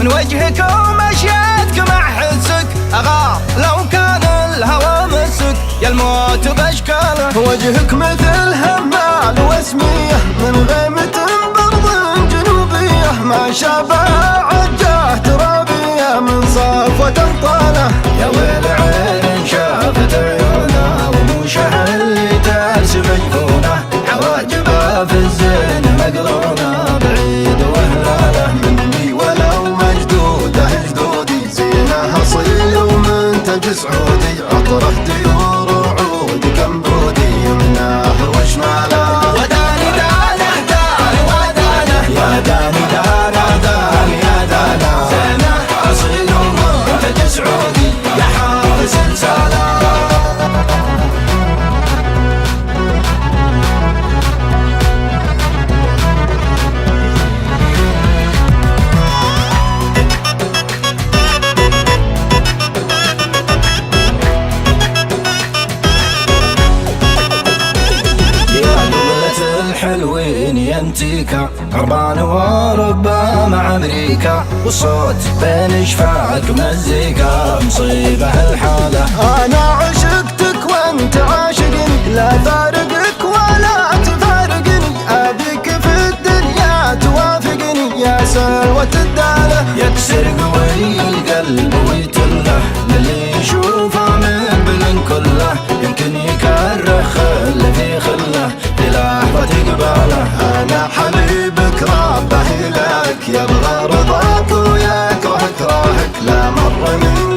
من وجهك ومشيتك مع حسك أغار لو كان الهوى مسك يا الموت بأشكاله. وجهك مثل همال واسمية من غيمة برض جنوبية ما شابه عجاه ترابية من صفوة طالة. يا ويل عين شافت عيونه وموشها اللي ترس مجفونه حواجبها في الزين مقرونه بعيد وهلاله مني ولو مجدوده جدودي زينها صيل ومنتج سعودي عطره ديور وعود كمبودي يمناه وشماله. وداني دانه داني ودانه يا داني دانا داني يا دانا زينه أصيل ومنتج سعودي يا حافظ رسالة. الحلوين ينتيكا هربان وربا مع امريكا والصوت بين شفاك مزيكا مصيبه الحاله. انا عشقتك وانت عاشقني لا فارقك ولا تفارقني ابيك في الدنيا توافقني يا سلوة الدالة. يكسر قوي القلب ويتله للي يشوفه من بلن كله يمكن يكره خل في خله في لحظة قباله. انا حبيبك ربه لك يبغى رضاك ويكره كرهك لا مر من